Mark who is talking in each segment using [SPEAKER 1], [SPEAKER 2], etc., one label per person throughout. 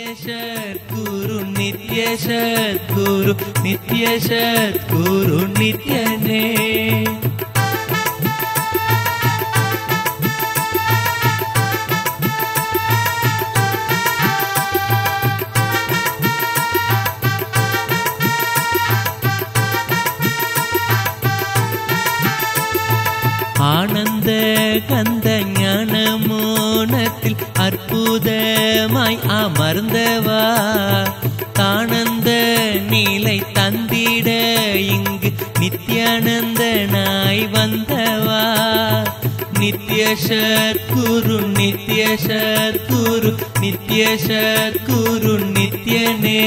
[SPEAKER 1] सद्गुरु नित्य सद्गुरु नित्यने ஆனந்த கந்த ஞான மோனத்தில் அற்புதமாய் அமர்ந்தவா தானந்த நிலை தந்திட இங்கு நித்யானந்தனாய் வந்தவா நித்ய சத்குரு நித்ய சத்குரு நித்ய சத்குரு நித்யனே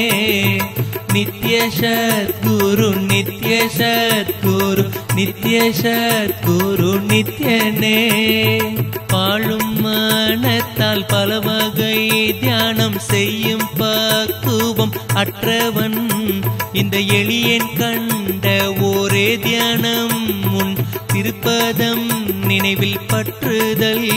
[SPEAKER 1] நித்ய சத்குரு நித்ய சத்குரு நித்ய சத்குரு நித்யனே பாழும் மனத்தால் பல வகை தியானம் செய்யும் பக்குவம் அற்றவன் இந்த எளியன் கண்ட ஒரே தியானம் முன் திருப்பதம் நினைவில் பற்றுதல்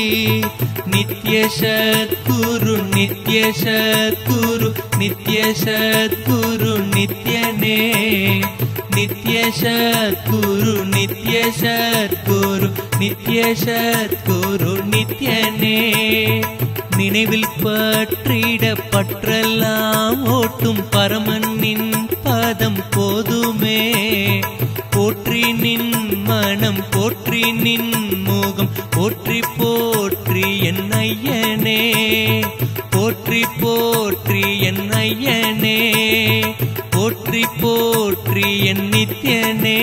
[SPEAKER 1] நித்ய சத்குரு நித்ய சத்குரு நித்ய சத்குரு நித்யனே நித்ய சத்குரு நித்ய சத்குரு நித்ய சத்குரு நித்யனே நினைவில் பற்றிட பற்றெல்லாம் ஓட்டும் பரமனின் பதம் போதுமே போற்றி நின் மனம் போற்றி நின் முகம் போற்றி போற்றி என் ஐயனே போற்றி போற்றி என் ஐயனே போற்றி போற்றி என் நித்யனே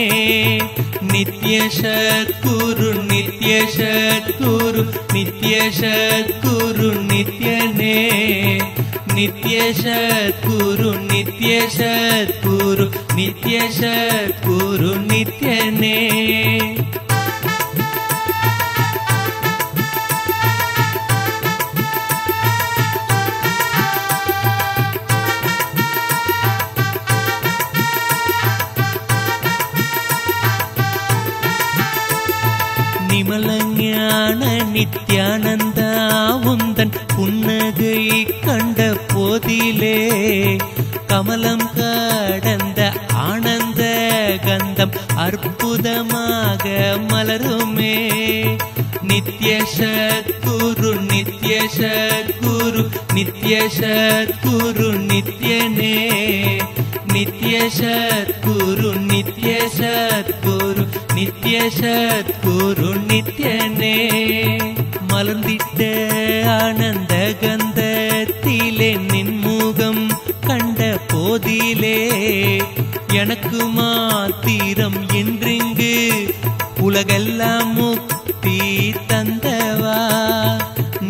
[SPEAKER 1] நித்ய சத்குரு நித்ய சத்குரு நித்ய சத்குரு நித்யனே நித்ய சத்குரு நித்ய சத்குரு நித்ய சத்குரு நித்யனே நிமலஞான நித்யானந்தா உந்தன் புன்னகை கண்ட போதிலே கமலம் கடந்த ஆனந்த கந்தம் அற்புதமாக மலருமே நித்ய சத்குரு நித்ய சத்குரு நித்ய சத்குரு நித்யனே நித்ய சத்குரு நித்ய சத்குரு நித்ய சத்குரு நித்யனே மலர்ந்திட்ட ஆனந்த கந்தத்திலே நின்முகம் கண்ட போதிலே எனக்கு மாத்திரம் என்றிங்கு உலகெல்லாம் முக்தி தந்தவா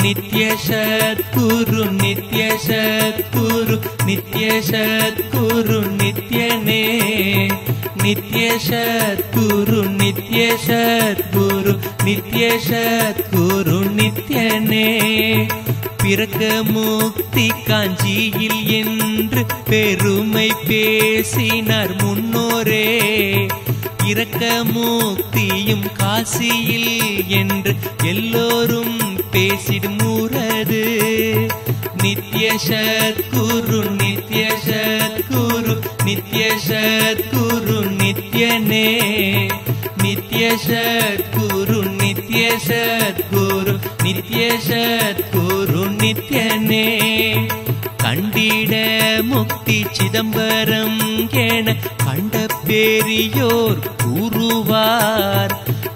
[SPEAKER 1] நித்ய சத்குரு நித்ய சத்குரு நித்ய சத்குரு நித்யனே நித்ய சத்குரு நித்ய சத்குரு நித்ய சத்குரு நித்யனே பிறக்க முக்தி காஞ்சியில் என்று பெருமை பேசினார் முன்னோரே இறக்க முக்தியும் காசியில் என்று எல்லோரும் பேசிடும் ஊரது நித்ய சத்குரு நித்ய சத்குரு நித்ய சத்குரு நித்யனே நித்ய சத்குரு நித்ய சத்குரு நித்ய சத்குரு நித்யனே கண்டிட முக்தி சிதம்பரம் என கண்ட பெரியோர் கூறுவார்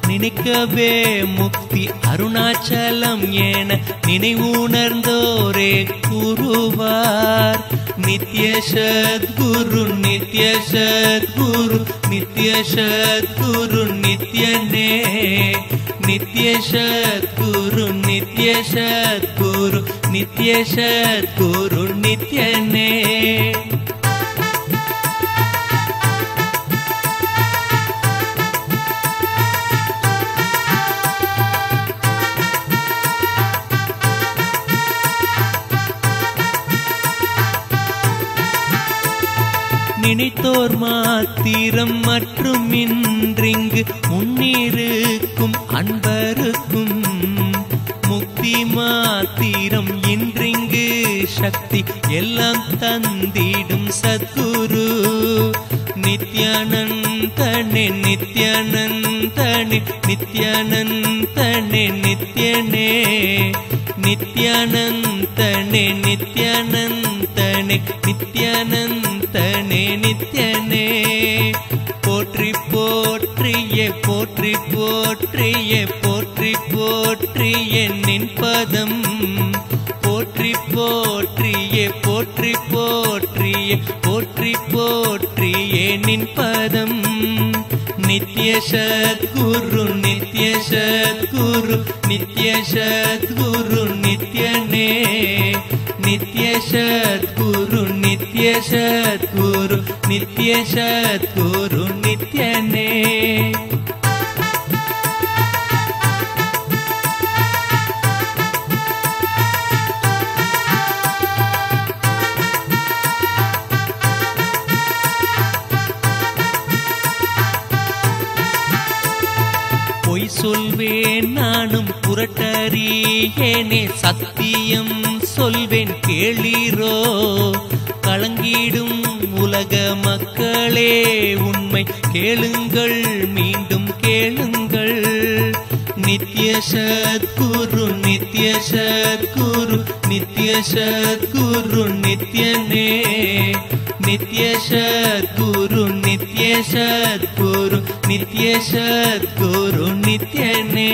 [SPEAKER 1] நினைக்கவே முக்தி அருணாச்சலம் என நினைவுணர்ந்தோரே கூறுவார் நித்ய சத்குரு நித்ய சத்குரு நித்ய சத்குரு நித்யனே நித்ய சத்குரு நித்ய சத்குரு நித்ய சத்குரு நித்யனே நினைத்தோர் மாத்திரம் மற்றும் இன்றிங்கு முன்னிருக்கும் அன்பருக்கும் முக்தி மாத்திரம் இன்றிங்கு சக்தி எல்லாம் தந்திடும் சத்குரு நித்யானந்தனே நித்யானந்தனே நித்யானந்தனே நித்யனே நித்யானந்தனே நித்யானந்தனே நித்யானந்தனே நித்யனே போற்றி போற்றியே போற்றி போற்றியே போற்றி போற்றியே நின் பதம் போற்றி போற்றியே போற்றி போற்றியே போற்றி போற்றியே நின் பதம் நித்ய சத்குரு நித்ய சத்குரு நித்ய சத்குரு நித்யனே நித்ய சத்குரு நித்ய சத்குரு நித்ய சத்குரு நித்யனே பொய் சொல்வேன் நானும் புரட்டறியேனே சத்தியம் சொல்வேன் கேளீரோ கலங்கிடும் உலக மக்களே உண்மை கேளுங்கள் மீண்டும் கேளுங்கள் நித்ய சத்குரு நித்ய சத்குரு நித்ய சத்குரு நித்யனே நித்ய சத்குரு நித்ய சத்குரு நித்ய சத்குரு நித்யனே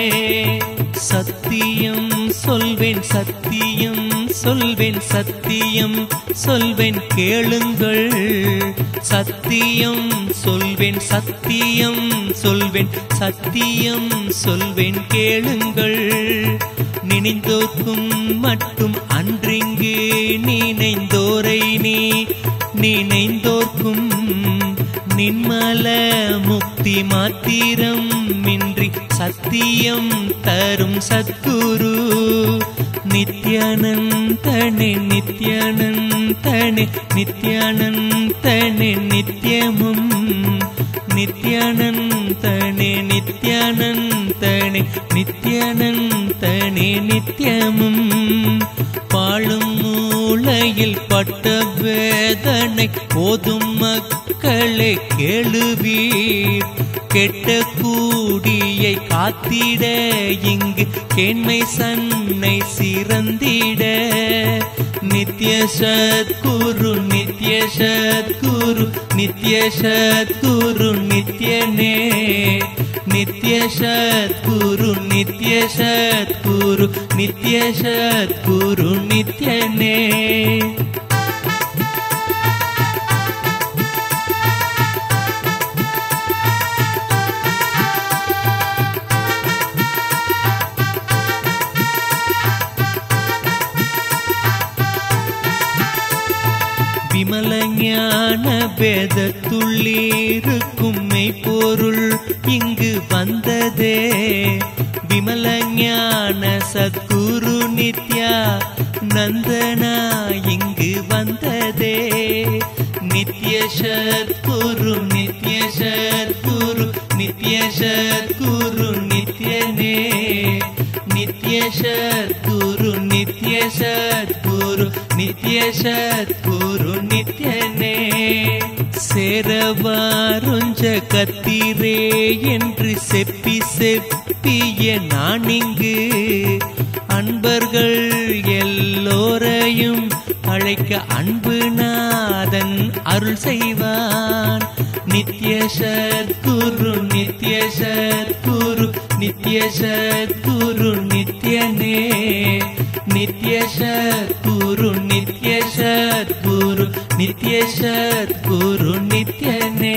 [SPEAKER 1] சத்தியம் சொல்வேன் சத்தியம் சொல்வேன் சத்தியம் சொல்வேன் கேளுங்கள் சத்தியம் சொல்வேன் சத்தியம் சொல்வேன் சத்தியம் சொல்வேன் கேளுங்கள் நினைந்தோர்க்கும் மட்டும் அன்றிங்கு நினைந்தோரை நீ நினைந்தோர்க்கும் நின்மல முக்தி மாத்திரம் இன்றி சத்தியம் தரும் சத்குரு நித்யானந்தனே நித்யானந்தனே நித்யானந்தனே நித்யமும் நித்யானந்தனே நித்யானந்தனே நித்யானந்தனே நித்யமும் பாழும் மூளையில் பட்ட வேதனை போதும் மக்களே கேளுவீர் கெட்ட கூடியை காத்திட இங்கு கேண்மை சன்னை சிறந்திட நித்ய சத்குரு நித்ய சத்குரு நித்ய சத்குரு நித்யனே நித்ய சத்குரு நித்ய சத்குரு நித்ய சத்குரு நித்யனே விமல ஞான வேதத்துள்ளிருக்கும் மெய்ப்பொருள் இங்கு வந்ததே விமல ஞான சத்குரு நித்யா நந்தனா இங்கு வந்ததே நித்ய சத்குரு நித்ய சத்குரு நித்ய சத்குரு நித்யனே நித்ய சத்குரு நித்ய சத்குரு நித்ய சத்குரு நித்யனே சேரவாருஞ்ச கத்திரே என்று செப்பி செப்பிய நான் இங்கு அன்பர்கள் எல்லோரையும் அழைக்க அன்பு நாதன் அருள் செய்வான் நித்ய சத்குரு நித்ய சத்குரு நித்ய சத்குரு நித்யனே நித்ய சத்குரு நித்ய சத்குரு நித்ய சத்குரு நித்யனே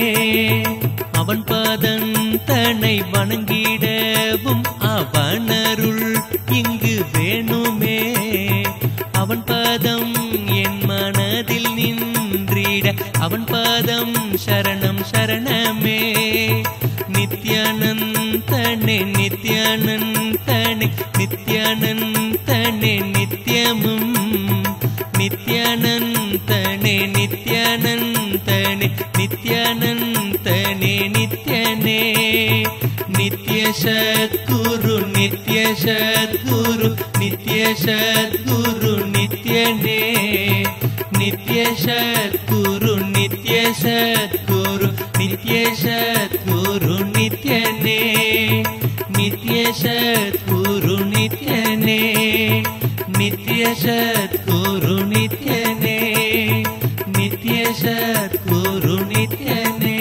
[SPEAKER 1] அவன் பாதம் தன்னை வணங்கிடவும் அவனருள் இங்கு வேணுமே அவன் பாதம் என் மனதில் நின்றிட அவன் பாதம் சரணம் சரணமே நித்யானந்தனே நித்யானந்தனே நித்யானந்தனே நித்யமும் நித்யானந்தனே நித்யானந்தனே நித்யானந்தனே நித்யனே நித்ய சத்குரு நித்ய சத்குரு நித்ய சத்குரு நித்யனே नित्य सद्गुरु नित्य सद्गुरु नित्य सद्गुरु नित्यने नित्य सद्गुरु नित्यने नित्य सद्गुरु नित्यने नित्य सद्गुरु नित्यने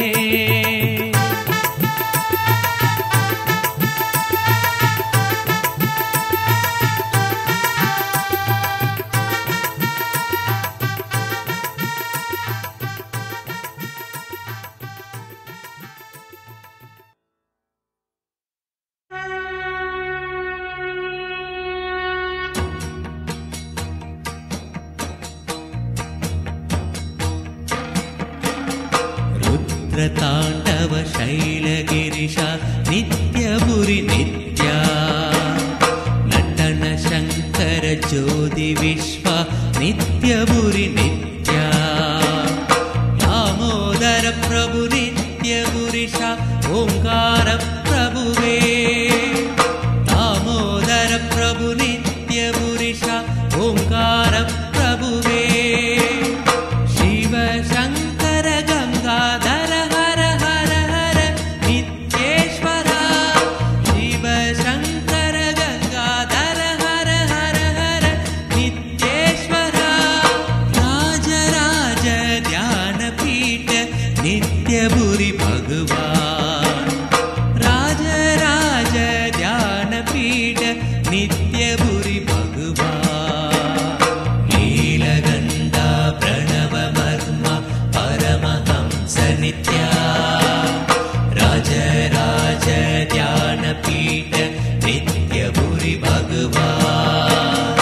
[SPEAKER 1] तांडव शैलगिरिशा नित्यपुरी नित्या नटन शंकर ज्योति विश्वा नित्यपुरी नित्या दामोदर प्रभु नित्यपुरीशा ओंकार प्रभुवे दामोदर प्रभु नित्यपुरीशा ओंकार प्रभुवे शिव शंकर गंगाधर नित्यपुरी भगवान राज राज ध्यान पीठ नित्यपुरी भगवान नीलगंधा प्रणव मर्म परमहंस नित्या राज राज ध्यान पीठ नित्यपुरी भगवान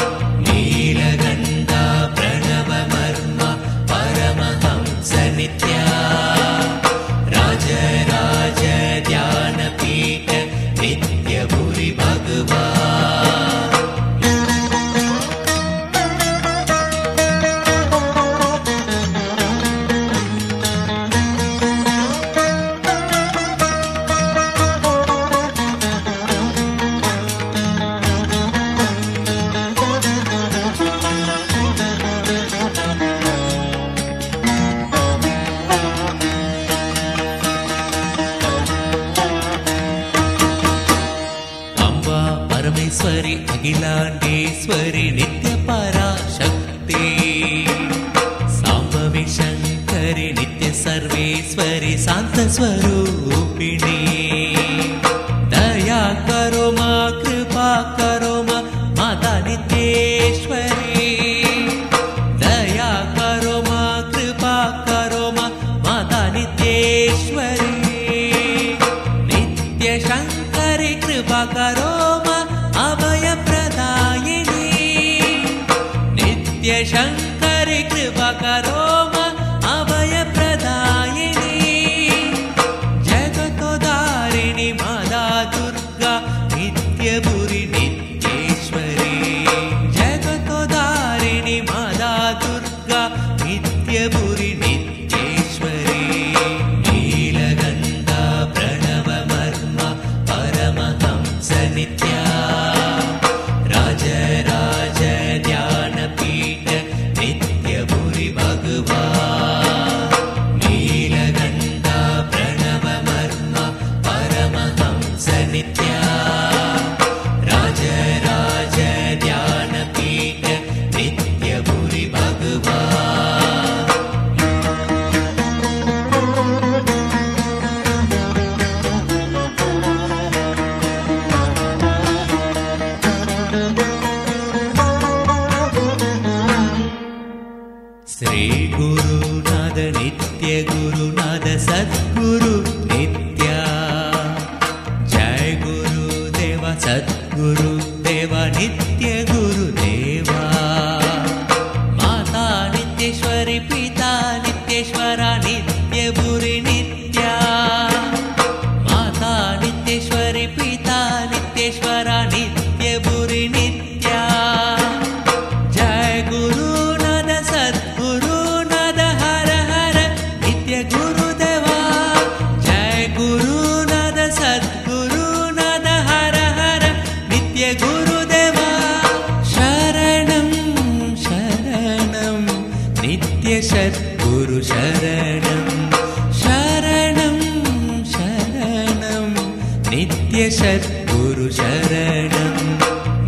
[SPEAKER 1] नीलगंधा प्रणव मर्म परमहंस नित्या राज राज ध्यान पीठ नित्यपुरी भगवान परमेश्वरी अखिलांडेश्वरी नित्य पराशक्ति सांभवी शंकरी नित्य सर्वेश्वरी शांत स्वरूपिणी दया करो मां कृपा करो मां माता नित्येश्वरी दया करो मां कृपा करो मां माता नित्येश्वरी नित्य शंकरी कृपा करो अभय प्रदायिनी नित्य शंकरी कृपा करो अभय प्रदायिनी जगतोदारिणी माता दुर्गा नित्यपुरी नित्येश्वरी जगतोदारिणी माता दुर्गा नित्यपुरी नित्येश्वरी नीलगंधा प्रणव मर्म परमहंस नित्या राज राज ध्यान पीठ नित्यपुरी भगवान नीलगंधा प्रणव मर्म परमहंस नित्या राज राज ध्यान पीठ नित्यपुरी भगवान श्री गुरुनाथ नित्य गुरुनाथ सद्गुरु नित्या जय गुरुदेवा सद्गुरु देवा नित्य गुरुदेवा माता नित्येश्वरी पिता नित्येश्वरा नित्यपुरी नित्या माता नित्येश्वरी पिता नित्येश्वरा नित्यपुरी नित्या जय गुरुनाथ सद्गुरुनाथ हर हर नित्य गुरुदेवा जय गुरुनाथ सद्गुरुनाथ हर हर नित्य गुरुदेवा शरणं शरणं नित्य सद्गुरु शरणं शरणं शरणं नित्य सद्गुरु शरणं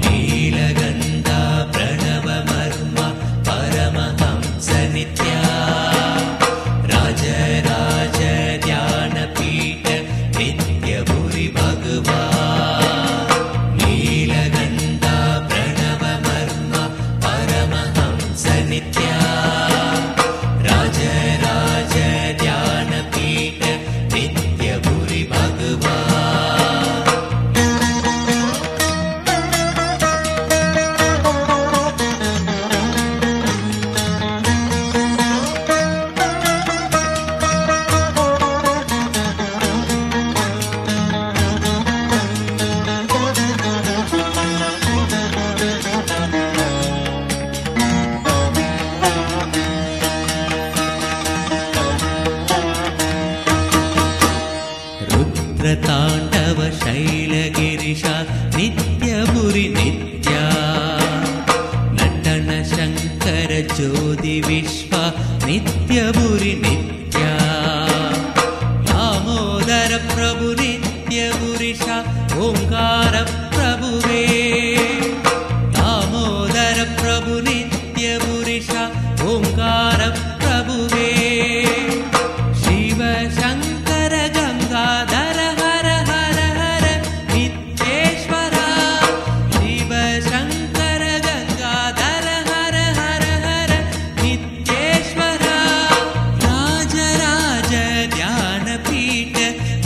[SPEAKER 1] नीलगन्धा प्रणवमर्म परमहंस नित्या राजराज ध्यानपीठ नित्यभुरि भगवान् नीलगन्धा प्रणवमर्म परमहंस नित्या राजराज ध्यानपीठ नित्यभुरि भगवान् ताण्डव शैलगिरिशा नित्यभुरि नित्या नटन शङ्कर ज्योति विश्वा नित्यभुरि नित्या दामोदर प्रभु नित्यभुरिशा ओंकार प्रभुवे दामोदर प्रभु नित्यभुरिशा ओंकार प्रभुवे शिव शङ्कर गंगाधर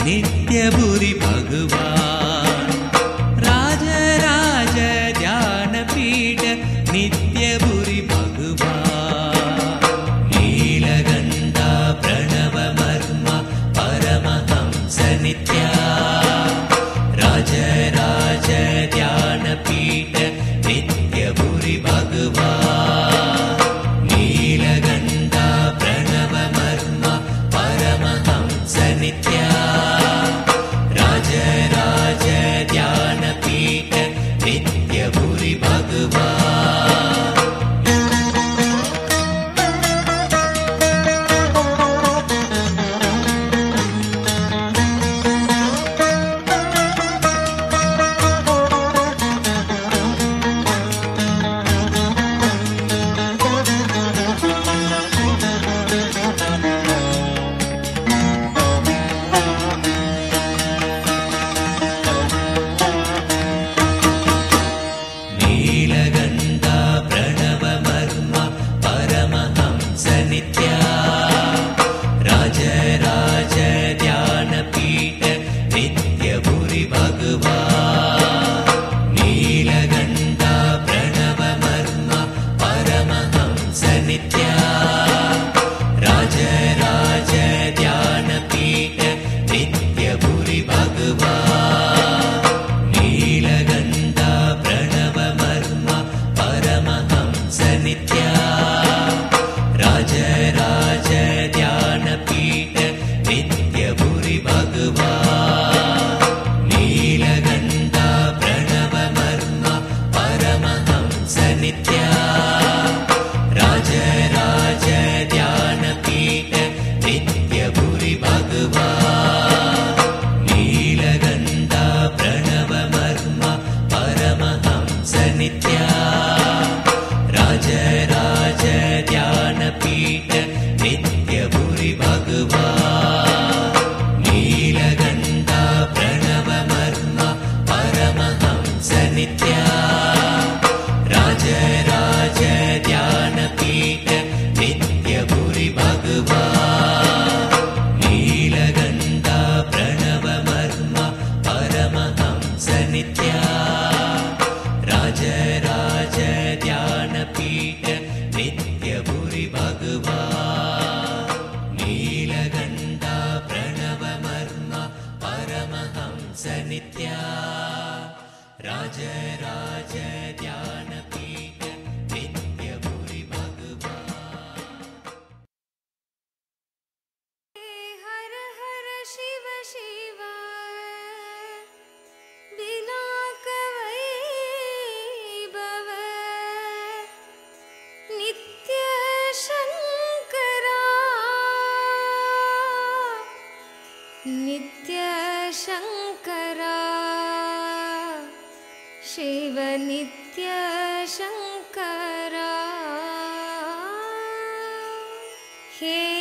[SPEAKER 1] नित्यभुरि भगवान् राजराज ध्यानपीठ नित्यभुरि भगवान् नीलगन्धा प्रणवमर्म परमहंस नित्या राजराज ध्यानपीठ नित्यभुरि भगवान् नीलगन्धा प्रणवमर्म परमहंस नित्या राजराज ध्यानपीठ नित्यभुरि भगवान् नीलगन्धा प्रणवमर्म परमहंस नित्या राजराज ध्यानपीठ नित्यभुरि भगवान् नीलगन्धा प्रणवमर्म परमहंस नित्या राजराज ध्यानपीठ नित्यभुरि भगवान् नीलगन्धा प्रणवमर्म परमहंस नित्या राजराज ध्यानपीठ नित्यभुरि भगवान् नीलगन्धा प्रणवमर्म परमहंस नित्या राजराज ध्यानपीठ नित्यभुरि भगवान् नीलगन्धा प्रणवमर्म परमहंस नित्या राजराज ध्यानपीठ नित्यभुरि भगवान् नीलगन्धा प्रणवमर्म परमहंस नित्या राजराज ध्यानपीठ नित्यभुरि भगवान् नीलगन्धा प्रणवमर्म परमहंस नित्या राजराज ध्यानपीठ नित्यभुरि भगवान् नीलगन्धा प्रणवमर्म परमहंस नित्या राजराज ध्यानपीठ नित्यभुरि भगवान्
[SPEAKER 2] हर हर शिव शिव नित्य शन नित्य शंकरा शिव नित्य शंकरा हे